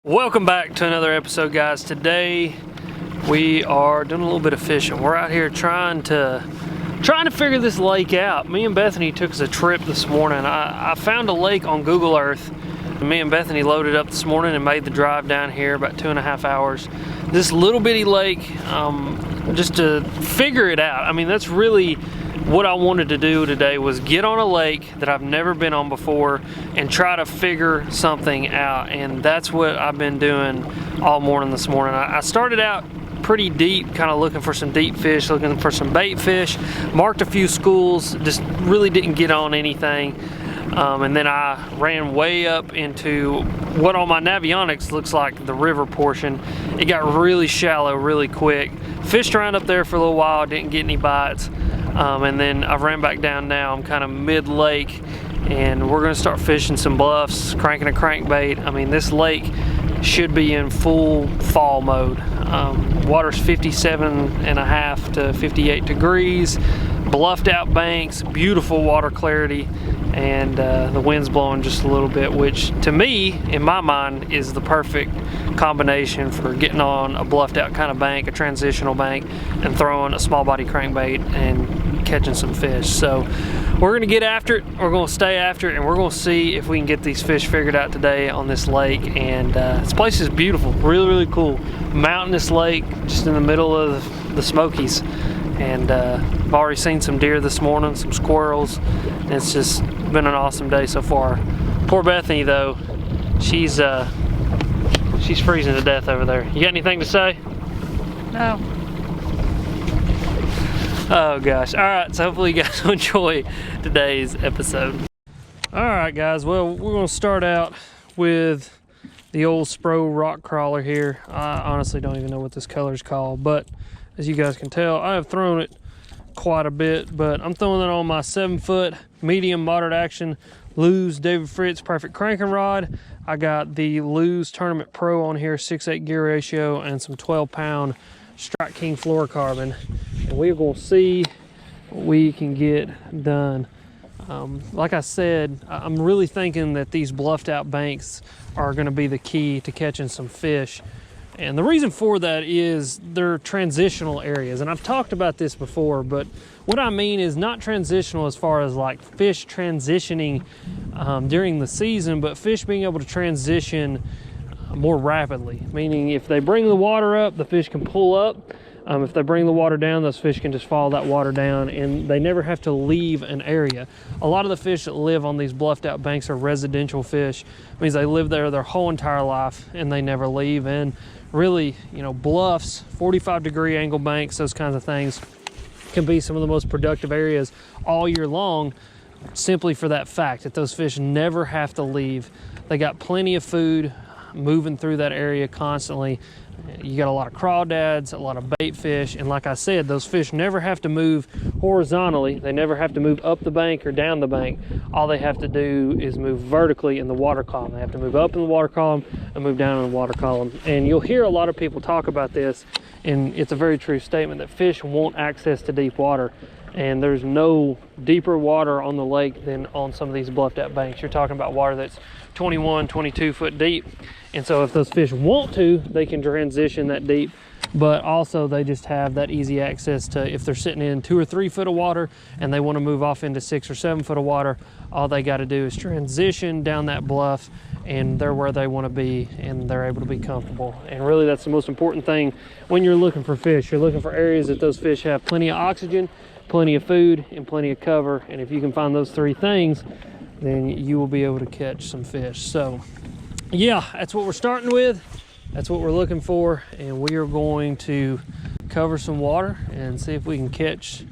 Welcome back to another episode, guys. Today we are doing a little bit of fishing. We're out here trying to figure this lake out. Me and Bethany took us a trip this morning. I found a lake on Google Earth. Me and Bethany loaded up this morning and made the drive down here, about 2.5 hours. This little bitty lake, just to figure it out. I mean, that's really what I wanted to do today, was get on a lake that I've never been on before and try to figure something out. And that's what I've been doing all morning this morning. I started out pretty deep, kind of looking for some deep fish, looking for some bait fish, marked a few schools, just really didn't get on anything. And then I ran way up into what on my Navionics looks like the river portion. It got really shallow really quick. Fished around up there for a little while, didn't get any bites. And then I've ran back down now. I'm kind of mid-lake, and we're gonna start fishing some bluffs, cranking a crankbait. I mean, this lake should be in full fall mode. Water's 57.5 to 58 degrees, bluffed out banks, beautiful water clarity, and the wind's blowing just a little bit, which to me, in my mind, is the perfect combination for getting on a bluffed out kind of bank, a transitional bank, and throwing a small body crankbait and catching some fish. So we're gonna get after it, we're gonna stay after it, and we're gonna see if we can get these fish figured out today on this lake. And this place is beautiful, really cool. Mountainous lake, just in the middle of the Smokies. And I've already seen some deer this morning, some squirrels, and it's just been an awesome day so far. Poor Bethany though, she's freezing to death over there. You got anything to say? No. Oh gosh. All right, so hopefully you guys will enjoy today's episode. All right guys, well, we're gonna start out with the old Spro rock crawler here. I honestly don't even know what this color is called, but as you guys can tell, I have thrown it quite a bit, but I'm throwing it on my 7-foot medium moderate action Lew's David Fritz Perfect Cranking Rod. I got the Lew's Tournament Pro on here, 6/8 gear ratio, and some 12-pound Strike King fluorocarbon. And we're gonna see what we can get done. Like I said, I'm really thinking that these bluffed out banks are gonna be the key to catching some fish. And the reason for that is they're transitional areas. And I've talked about this before, but what I mean is not transitional as far as like fish transitioning during the season, but fish being able to transition more rapidly. Meaning if they bring the water up, the fish can pull up. If they bring the water down, those fish can just follow that water down, and they never have to leave an area. A lot of the fish that live on these bluffed out banks are residential fish. It means they live there their whole entire life and they never leave. And really, you know, bluffs, 45-degree angle banks, those kinds of things can be some of the most productive areas all year long, simply for that fact that those fish never have to leave. They got plenty of food moving through that area constantly. You got a lot of crawdads, a lot of bait fish, and like I said, those fish never have to move horizontally. They never have to move up the bank or down the bank. All they have to do is move vertically in the water column. They have to move up in the water column and move down in the water column. And you'll hear a lot of people talk about this, and it's a very true statement that fish want access to deep water. And there's no deeper water on the lake than on some of these bluffed out banks. You're talking about water that's 21, 22 foot deep. And so if those fish want to, they can transition that deep, but also they just have that easy access to, if they're sitting in 2 or 3 foot of water and they want to move off into 6 or 7 foot of water, all they got to do is transition down that bluff and they're where they want to be, and they're able to be comfortable. And really that's the most important thing when you're looking for fish. You're looking for areas that those fish have plenty of oxygen, plenty of food, and plenty of cover. And if you can find those 3 things, then you will be able to catch some fish. So yeah, that's what we're starting with. That's what we're looking for. And we are going to cover some water and see if we can catch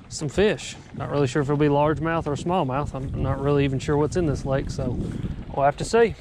some fish. Not really sure if it'll be largemouth or smallmouth. I'm not really even sure what's in this lake, so we'll have to see.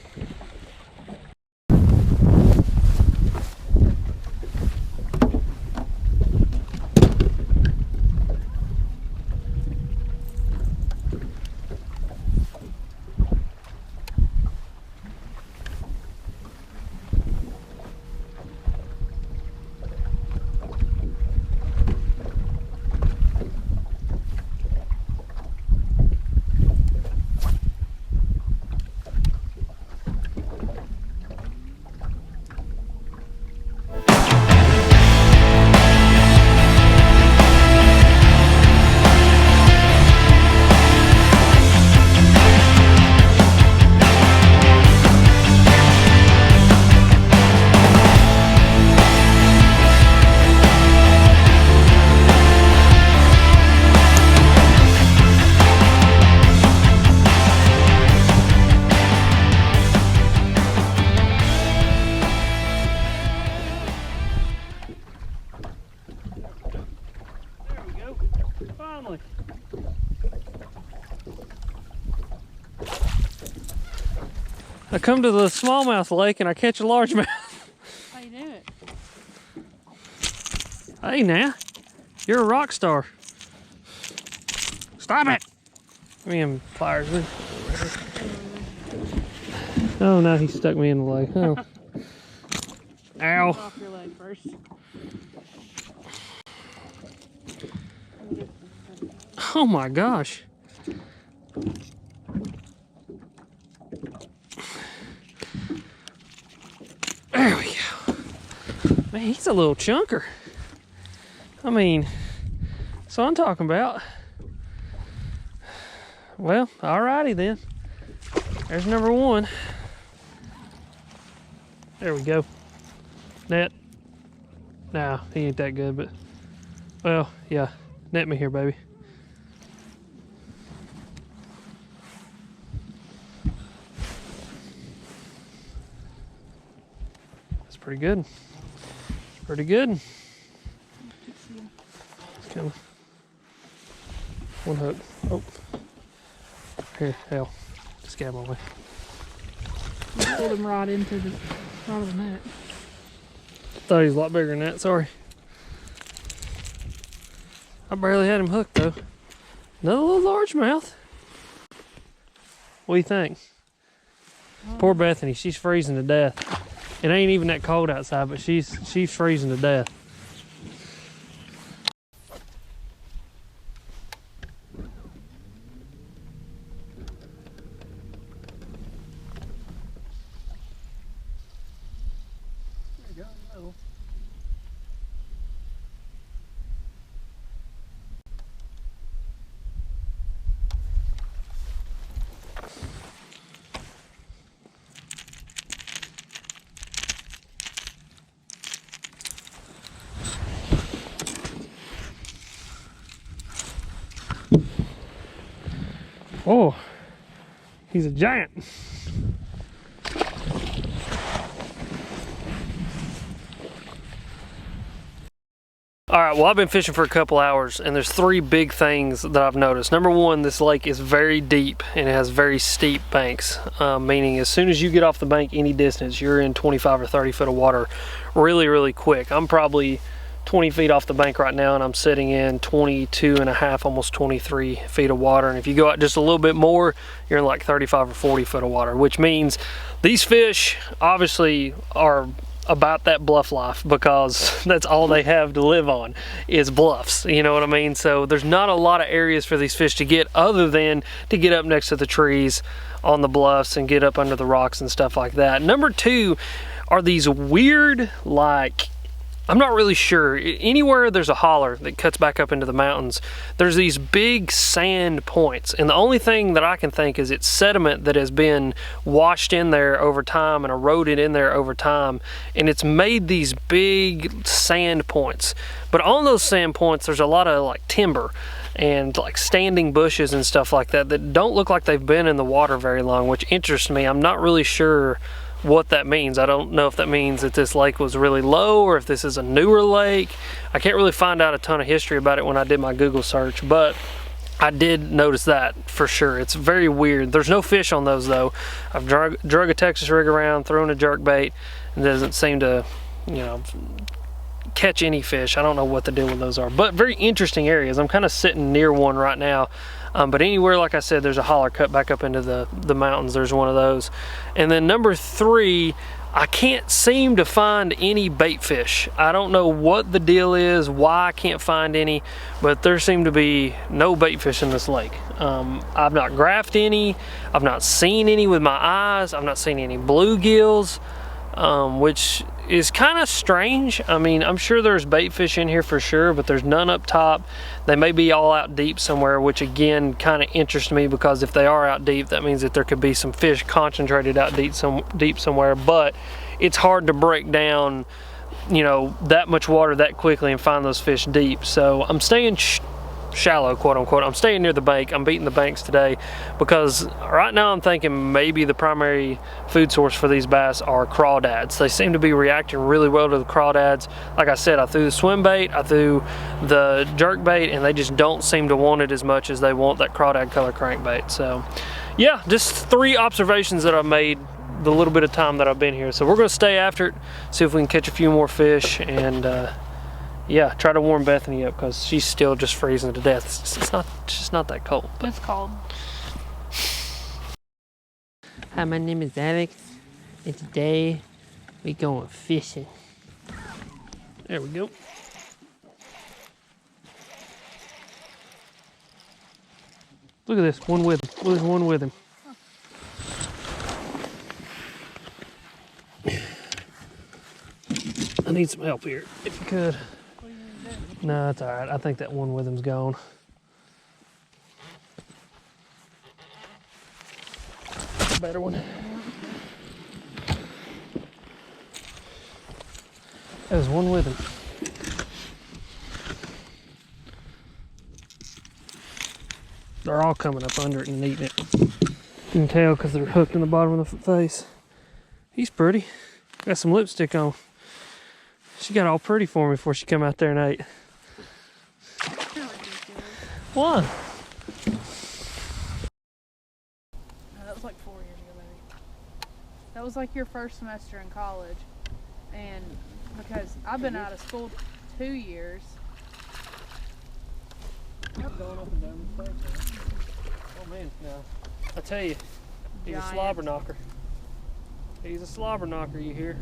I come to the smallmouth lake and I catch a largemouth. How you do it? Hey now, you're a rock star. Stop it! Give me them pliers. Oh no, he stuck me in the leg. Oh. Ow. Off your leg first. Oh my gosh. There we go. Man, he's a little chunker. I mean, that's what I'm talking about. Well, alrighty then. There's number one. There we go. Net. Nah, he ain't that good, but well, yeah. Net me here, baby. That's pretty good. Pretty good. It's coming. One hook. Oh. Here, hell. Just get out of my way. Pulled him right into the front of the net. Thought he was a lot bigger than that, sorry. I barely had him hooked though. Another little largemouth. What do you think? Poor Bethany, she's freezing to death. It ain't even that cold outside, but she's freezing to death. Oh, he's a giant. All right, well, I've been fishing for a couple hours and there's three big things that I've noticed. Number one, this lake is very deep and it has very steep banks, meaning as soon as you get off the bank any distance, you're in 25 or 30 foot of water really, really quick. I'm probably 20 feet off the bank right now and I'm sitting in 22 and a half, almost 23 feet of water. And if you go out just a little bit more, you're in like 35 or 40 foot of water, which means these fish obviously are about that bluff life because that's all they have to live on is bluffs, you know what I mean? So there's not a lot of areas for these fish to get other than to get up next to the trees on the bluffs and get up under the rocks and stuff like that. Number two are these weird, like, I'm not really sure. Anywhere there's a holler that cuts back up into the mountains, there's these big sand points. And the only thing that I can think is it's sediment that has been washed in there over time and eroded in there over time. And it's made these big sand points. But on those sand points, there's a lot of like timber and like standing bushes and stuff like that that don't look like they've been in the water very long, which interests me. I'm not really sure what that means. I don't know if that means that this lake was really low or if this is a newer lake. I can't really find out a ton of history about it when I did my Google search, but I did notice that for sure. It's very weird. There's no fish on those though. I've drug a Texas rig around, thrown a jerk bait, and it doesn't seem to, you know, catch any fish. I don't know what the deal with those are, but very interesting areas. I'm kind of sitting near one right now. But anywhere, like I said, there's a holler cut back up into the mountains. There's one of those. And then number three, I can't seem to find any bait fish. I don't know what the deal is, why I can't find any, but there seem to be no bait fish in this lake. I've not graphed any. I've not seen any with my eyes. I've not seen any bluegills, which is kind of strange. I mean, I'm sure there's bait fish in here for sure, but there's none up top. They may be all out deep somewhere, which again kind of interests me because if they are out deep, that means that there could be some fish concentrated out deep somewhere. But it's hard to break down, you know, that much water that quickly and find those fish deep. So I'm staying shallow, quote unquote. I'm staying near the bank. I'm beating the banks today because right now I'm thinking maybe the primary food source for these bass are crawdads. They seem to be reacting really well to the crawdads. Like I said, I threw the swim bait, I threw the jerk bait, and they just don't seem to want it as much as they want that crawdad color crankbait. So yeah, just three observations that I've made the little bit of time that I've been here. So we're gonna stay after it, see if we can catch a few more fish, and yeah, try to warm Bethany up because she's still just freezing to death. It's just not that cold. But it's cold. Hi, my name is Alex, and today we going fishing. There we go. Look at this, one with him. There's one with him. I need some help here, if you could. What are you gonna do? No, it's all right. I think that one with him's gone. Better one. There's one with him. They're all coming up under it and eating it. You can tell because they're hooked in the bottom of the face. He's pretty. Got some lipstick on. She got all pretty for me before she come out there and ate. Why? That was like 4 years ago, maybe. That was like your first semester in college. And because I've been out of school 2 years. I'm going up and down the face. Oh man, no. I tell you, he's a slobber knocker. He's a slobber knocker, you hear?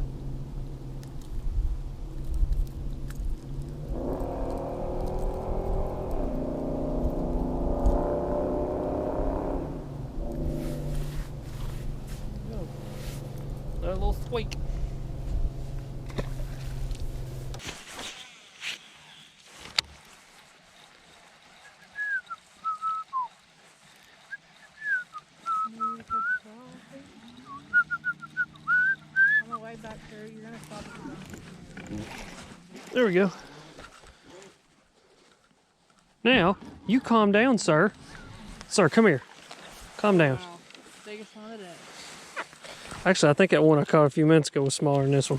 Another little squeak. On the way back there, you're gonna stop at the There we go. Now, you calm down, sir. Sir, come here. Calm down. Wow. Biggest one of the day. Actually, I think that one I caught a few minutes ago was smaller than this one.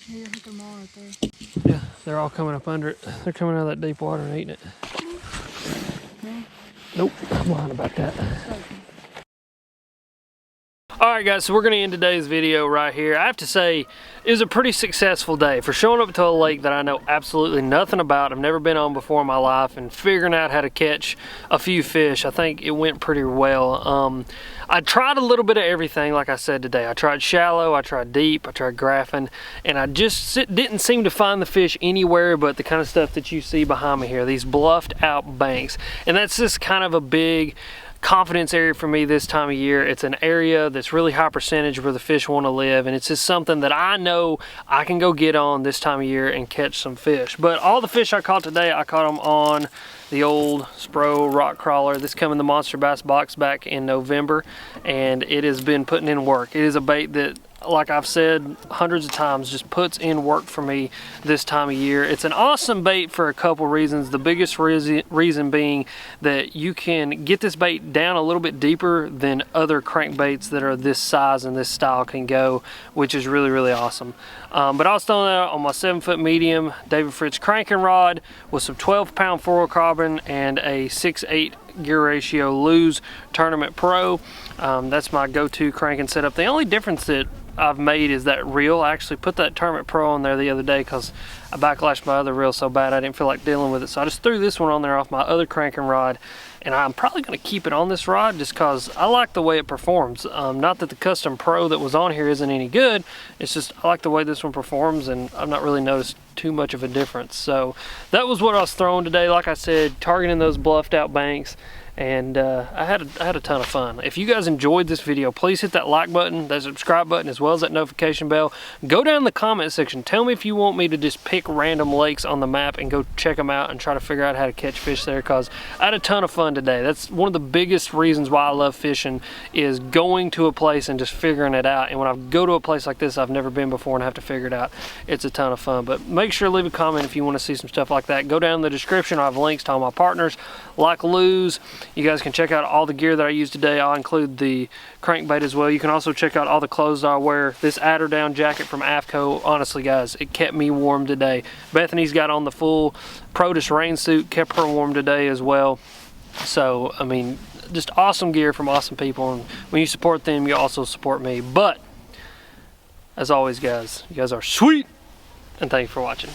Here, hit them all right there. Yeah, they're all coming up under it. They're coming out of that deep water and eating it. Nope, I'm lying about that. Alright guys, so we're going to end today's video right here. I have to say, it was a pretty successful day for showing up to a lake that I know absolutely nothing about. I've never been on before in my life, and figuring out how to catch a few fish. I think it went pretty well. I tried a little bit of everything, like I said today. I tried shallow, I tried deep, I tried graphing, and I just didn't seem to find the fish anywhere but the kind of stuff that you see behind me here, these bluffed out banks. And that's just kind of a big confidence area for me this time of year. It's an area that's really high percentage where the fish want to live, and it's just something that I know I can go get on this time of year and catch some fish. But all the fish I caught today, I caught them on the old Spro rock crawler. This came in the Monsterbass box back in November, and it has been putting in work. It is a bait that, like I've said hundreds of times, just puts in work for me this time of year. It's an awesome bait for a couple reasons. The biggest reason being that you can get this bait down a little bit deeper than other crankbaits that are this size and this style can go, which is really, really awesome. But I was throwing that on my 7-foot medium David Fritz cranking rod with some 12-pound fluorocarbon and a 6/8 gear ratio Lew's Tournament Pro. That's my go-to cranking setup. The only difference that I've made is that reel. I actually put that Tournament Pro on there the other day because I backlashed my other reel so bad I didn't feel like dealing with it. So I just threw this one on there off my other cranking rod, and I'm probably going to keep it on this rod just because I like the way it performs. Not that the Custom Pro that was on here isn't any good, it's just I like the way this one performs, and I've not really noticed too much of a difference. So that was what I was throwing today. Like I said, targeting those bluffed out banks. And I had a ton of fun. If you guys enjoyed this video, please hit that like button, that subscribe button, as well as that notification bell. Go down in the comment section. Tell me if you want me to just pick random lakes on the map and go check them out and try to figure out how to catch fish there, because I had a ton of fun today. That's one of the biggest reasons why I love fishing, is going to a place and just figuring it out. And when I go to a place like this I've never been before and have to figure it out, it's a ton of fun. But make sure to leave a comment if you want to see some stuff like that. Go down in the description. I have links to all my partners, like Lew's. You guys can check out all the gear that I used today. I'll include the crankbait as well. You can also check out all the clothes I wear. This Adder Down jacket from AFCO, honestly guys, it kept me warm today. Bethany's got on the full Protus rain suit, kept her warm today as well. So, I mean, just awesome gear from awesome people. And when you support them, you also support me. But, as always, guys, you guys are sweet. And thank you for watching.